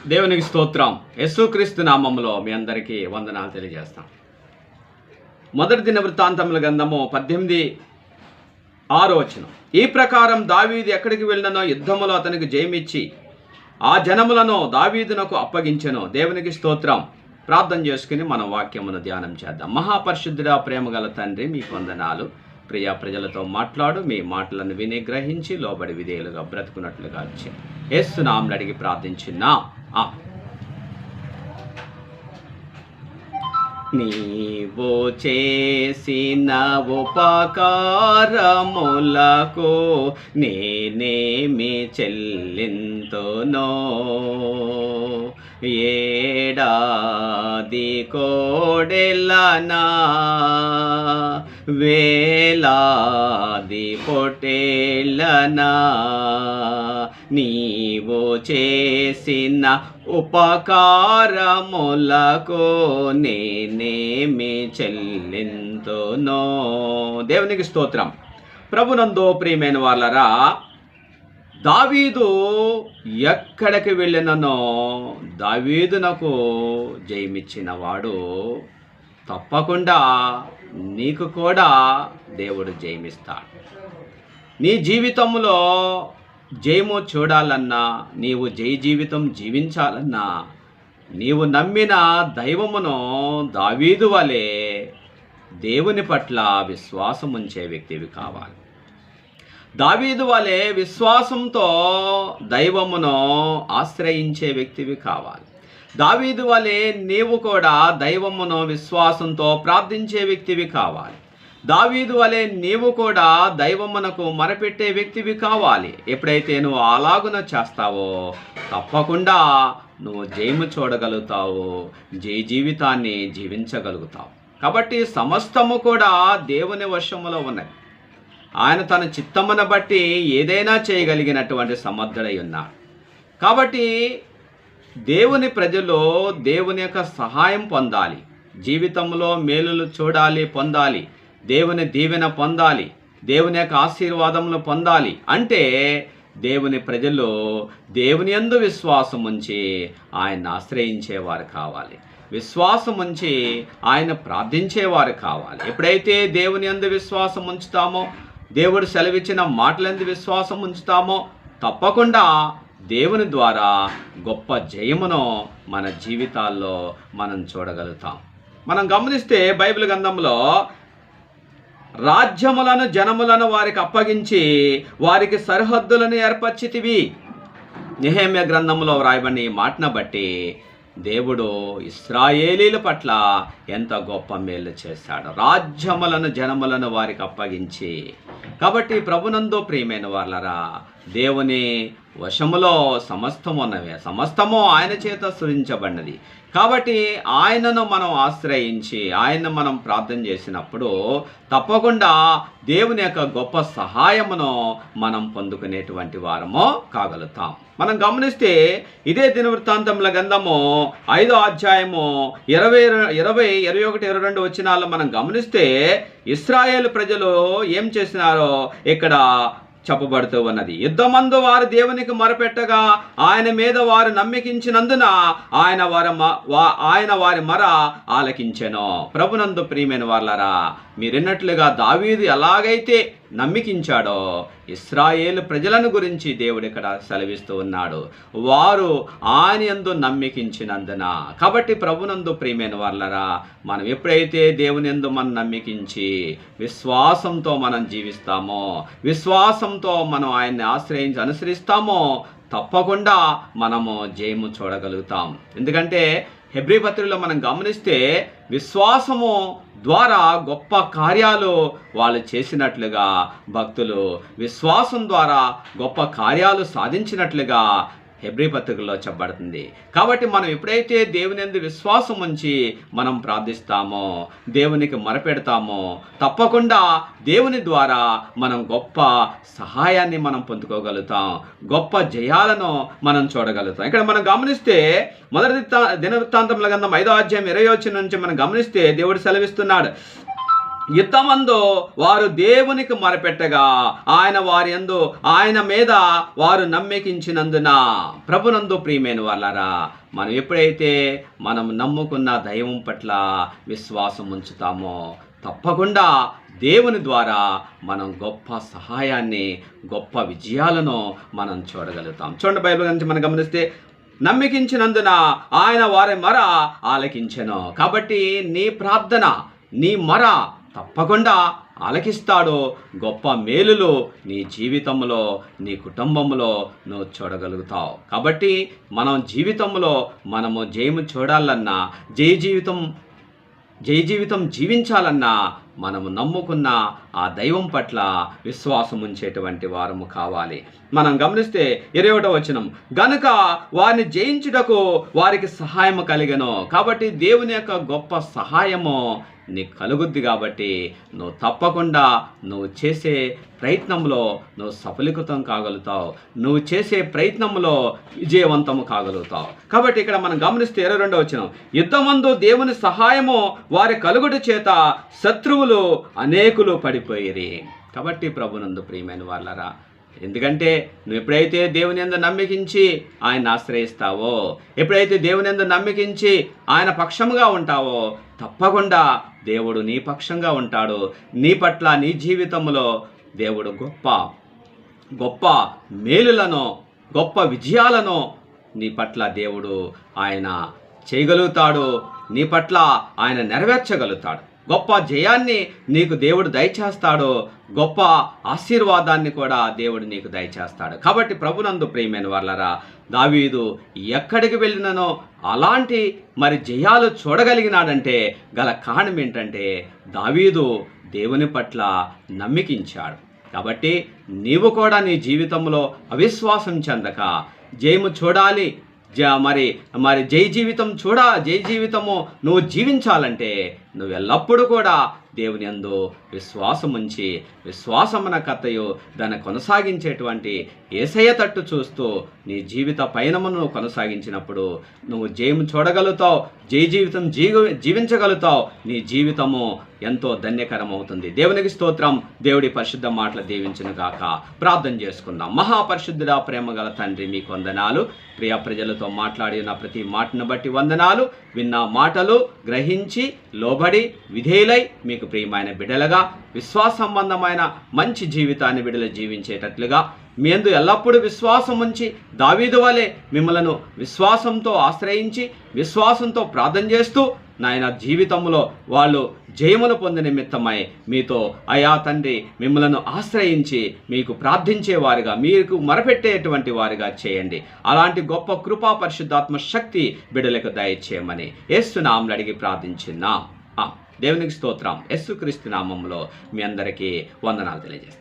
దేవునికి స్తోత్రం. యేసుక్రీస్తు నామములో మీ అందరికీ వందనాలు తెలియజేస్తాం. మొదటి దినవృత్తాంతముల గ్రంథము 18:6 ఈ ప్రకారం దావీదు ఎక్కడికి వెళ్ళిననో యుద్ధములో అతనికి జయమిచ్చి ఆ జనములను దావీదునకు అప్పగించెను. దేవునికి స్తోత్రం. ప్రార్థన చేసుకుని మన వాక్యమును ధ్యానం చేద్దాం. మహాపరిశుద్ధుడా, ప్రేమగల తండ్రి, మీకు వందనాలు. ప్రియా ప్రజలతో మాట్లాడు, మీ మాటలను విని గ్రహించి లోబడి విధేయులుగా బ్రతుకున్నట్లుగా యేసు నామమున అడిగి ప్రార్థించున్నా. నీవు చేసిన ఉపకారములకు నేనేమి చెల్లింతునో, ఏడాది కోడెలనా వేలాది పొట్టేళ్ళనా నీవు చేసిన ఉపకారములకు నేనేమి చెల్లింతునో. దేవునికి స్తోత్రం. ప్రభునందు ప్రియమైన వాళ్ళరా, దావీదు ఎక్కడికి వెళ్ళిననో దావీదునకు జయమిచ్చిన వాడు తప్పకుండా నీకు కూడా దేవుడు జయమిస్తాడు. నీ జీవితంలో జయము చూడాలన్నా, నీవు జయ జీవితం జీవించాలన్నా, నీవు నమ్మిన దైవమును దావీదు వలె దేవుని పట్ల విశ్వాసం ఉంచే వ్యక్తివి కావాలి. దావీదు వలె విశ్వాసంతో దైవమును ఆశ్రయించే వ్యక్తివి కావాలి. దావీదు వలె నీవు కూడా దైవమును విశ్వాసంతో ప్రార్థించే వ్యక్తివి కావాలి. దావీదు వలె నీవు కూడా దైవమునకు మొరపెట్టే వ్యక్తివి కావాలి. ఎప్పుడైతే నువ్వు అలాగున చేస్తావో తప్పకుండా నువ్వు జయము చూడగలుగుతావు, జయ జీవితాన్ని జీవించగలుగుతావు. కాబట్టి సమస్తము కూడా దేవుని వశములో ఉన్నది. ఆయన తన చిత్తమును బట్టి ఏదైనా చేయగలిగినటువంటి సమర్థుడై ఉన్నాడు. కాబట్టి దేవుని ప్రజలు దేవుని యొక్క సహాయం పొందాలి, జీవితంలో మేలులు చూడాలి, పొందాలి, దేవుని దీవెన పొందాలి, దేవుని యొక్క ఆశీర్వాదములు పొందాలి అంటే దేవుని ప్రజలు దేవుని యందు విశ్వాసం ఉంచి ఆయన ఆశ్రయించేవారు కావాలి, విశ్వాసం ఉంచి ఆయన ప్రార్థించేవారు కావాలి. ఎప్పుడైతే దేవుని యందు విశ్వాసం ఉంచుతామో, దేవుడు సెలవిచ్చిన మాటలందు విశ్వాసం ఉంచుతామో తప్పకుండా దేవుని ద్వారా గొప్ప జయమును మన జీవితాల్లో మనం చూడగలుగుతాం. మనం గమనిస్తే బైబిల్ గ్రంథంలో రాజ్యములను జనములను వారికి అప్పగించి వారికి సరిహద్దులను ఏర్పరిచితివి. నెహెమ్యా గ్రంథంలో వ్రాయబడిన ఈ మాటను బట్టి దేవుడు ఇశ్రాయేలీల పట్ల ఎంత గొప్ప మేలు చేశాడు. రాజ్యములను జనములను వారికి అప్పగించి. కాబట్టి ప్రభునందు ప్రియమైన వాళ్ళరా, దేవుని వశములో సమస్తము ఉన్నవే, సమస్తము ఆయన చేత సృజించబడినది. కాబట్టి ఆయనను మనం ఆశ్రయించి ఆయన మనం ప్రార్థన చేసినప్పుడు తప్పకుండా దేవుని యొక్క గొప్ప సహాయమును మనం పొందుకునేటువంటి వారము కాగలుగుతాం. మనం గమనిస్తే ఇదే దినవృత్తాంతముల గ్రంథము 5వ అధ్యాయము 21-22 వచనాల్లో మనం గమనిస్తే ఇశ్రాయేలు ప్రజలు ఏం చేసినారో ఇక్కడ చెప్పబడుతూ ఉన్నది. యుద్ధమందు వారు దేవునికి మొరపెట్టగా ఆయన మీద వారు నమ్మికించినందున ఆయన వారి మొర ఆలకించెను. ప్రభునందు ప్రియమైన వాళ్ళరా, మీరిన్నట్లుగా దావీదు ఎలాగైతే నమ్మికించాడో ఇశ్రాయేలు ప్రజలను గురించి దేవుడు ఇక్కడ సెలవిస్తూ ఉన్నాడు. వారు ఆయన యందు నమ్మికించినందున. కాబట్టి ప్రభునందు ప్రియమైన వాళ్ళరా, మనం ఎప్పుడైతే దేవుని యందు మనం నమ్మికించి విశ్వాసంతో మనం జీవిస్తామో, విశ్వాసంతో మనం ఆయన్ని ఆశ్రయించి అనుసరిస్తామో తప్పకుండా మనము జయము చూడగలుగుతాం. ఎందుకంటే హెబ్రీ పత్రికలో మనం గమనిస్తే విశ్వాసము ద్వారా గొప్ప కార్యాలు వాళ్ళు చేసినట్లుగా, భక్తులు విశ్వాసం ద్వారా గొప్ప కార్యాలు సాధించినట్లుగా హెబ్రీ పత్రికలో చెప్పబడుతుంది. కాబట్టి మనం ఎప్పుడైతే దేవుని యందు విశ్వాసం ఉంచి మనం ప్రార్థిస్తామో, దేవునికి మొరపెడతామో తప్పకుండా దేవుని ద్వారా మనం గొప్ప సహాయాన్ని మనం పొందుకోగలుగుతాం, గొప్ప జయాలను మనం చూడగలుగుతాం. ఇక్కడ మనం గమనిస్తే మొదటి దినవృత్తాంతముల గ్రంథం 5వ అధ్యాయం 20 నుంచి మనం గమనిస్తే దేవుడు సెలవిస్తున్నాడు. యుద్ధమందు వారు దేవునికి మొరపెట్టగా ఆయన మీద వారు నమ్మకించినందున. ప్రభునందు ప్రియమైన వాళ్ళారా, మనం ఎప్పుడైతే మనం నమ్ముకున్న దైవం పట్ల విశ్వాసం ఉంచుతామో తప్పకుండా దేవుని ద్వారా మనం గొప్ప సహాయాన్ని, గొప్ప విజయాలను మనం చూడగలుగుతాం. చూడండి, బైబిల్ గురించి మనం గమనిస్తే, నమ్మకించినందున ఆయన వారి మొర ఆలకించెను. కాబట్టి నీ ప్రార్థన, నీ మొర తప్పకుండా ఆలకిస్తాడు. గొప్ప మేలులు నీ జీవితంలో, నీ కుటుంబంలో నువ్వు చూడగలుగుతావు. కాబట్టి మనం జీవితంలో మనము జయము చూడాలన్నా, జయ జీవితం జీవించాలన్నా మనము నమ్ముకున్న ఆ దైవం పట్ల విశ్వాసం ఉంచేటువంటి వారము కావాలి. మనం గమనిస్తే 21వ వచనం, గనుక వారిని జయించుటకు వారికి సహాయము కలిగెను. కాబట్టి దేవుని యొక్క గొప్ప సహాయము నీకు కలుగుద్ది. కాబట్టి నువ్వు తప్పకుండా నువ్వు చేసే ప్రయత్నంలో నువ్వు సఫలీకృతం కాగలుగుతావు, నువ్వు చేసే ప్రయత్నంలో విజయవంతము కాగలుగుతావు. కాబట్టి ఇక్కడ మనం గమనిస్తే 22వ వచనం, యుద్ధమందు దేవుని సహాయము వారి కలుగుట చేత శత్రువులు అనేకులు పడిపోయిరి. కాబట్టి ప్రభునందు ప్రియమైన వాళ్ళరా, ఎందుకంటే నువ్వు ఎప్పుడైతే దేవుని యందు నమ్మకించి ఆయన ఆశ్రయిస్తావో, ఎప్పుడైతే దేవుని యందు నమ్మకించి ఆయన పక్షముగా ఉంటావో తప్పకుండా దేవుడు నీ పక్షంగా ఉంటాడు. నీ పట్ల, నీ జీవితంలో దేవుడు గొప్ప గొప్ప మేలులను, గొప్ప విజయాలను నీ పట్ల దేవుడు ఆయన చేయగలుగుతాడు. నీ పట్ల ఆయన నెరవేర్చగలుగుతాడు. గొప్ప జయాన్ని నీకు దేవుడు దయచేస్తాడు. గొప్ప ఆశీర్వాదాన్ని కూడా దేవుడు నీకు దయచేస్తాడు. కాబట్టి ప్రభునందు ప్రియమైన వాళ్ళరా, దావీదు ఎక్కడికి వెళ్ళిననో అలాంటి జయాలు చూడగలిగినాడంటే గల కారణం ఏంటంటే దావీదు దేవుని పట్ల నమ్మికించాడు. కాబట్టి నీవు కూడా నీ జీవితంలో అవిశ్వాసం చెందక జయము చూడాలి, జయ జీవితము నువ్వు జీవించాలంటే నువ్వు ఎల్లప్పుడూ కూడా దేవుని యందు విశ్వాసం ఉంచి, విశ్వాసమున కర్తయు దాన్ని కొనసాగించేటువంటి యేసయ్య తట్టు చూస్తూ నీ జీవిత పయనమును కొనసాగించినప్పుడు నువ్వు జయము చూడగలుగుతావు, జయ జీవితం జీవించగలుగుతావు. నీ జీవితము ఎంతో ధన్యకరమవుతుంది. దేవునికి స్తోత్రం. దేవుడి పరిశుద్ధ మాటలు దీవించును గాక. ప్రార్థన చేసుకుందాం. మహాపరిశుద్ధుడా, ప్రేమగల తండ్రి, మీకు వందనాలు. ప్రియ ప్రజలతో మాట్లాడిన ప్రతి మాటను బట్టి వందనాలు. విన్న మాటలు గ్రహించి లోబడి విధేయులై మీకు ప్రియమైన బిడ్డలుగా విశ్వాస సంబంధమైన మంచి జీవితాన్ని బిడ్డలు జీవించేటట్లుగా మీ యందు ఎల్లప్పుడూ విశ్వాసం ఉంచి దావీదు వలె మిమ్మలను విశ్వాసంతో ఆశ్రయించి విశ్వాసంతో ప్రార్థన చేస్తూ నాయన జీవితంలో వాళ్ళు జయమును పొందిన నిమిత్తమై మీతో అయా తండ్రి మిమ్మలను ఆశ్రయించి మీకు ప్రార్థించేవారుగా, మీకు మొరపెట్టేటువంటి వారుగా చేయండి. అలాంటి గొప్ప కృపా పరిశుద్ధాత్మ శక్తి బిడ్డలకు దయచేయమని యేసు నామములో అడిగి ప్రార్థించున్నాం. దేవునికి స్తోత్రం. యేసుక్రీస్తు నామములో మీ అందరికీ వందనాలు తెలియజేస్తాను.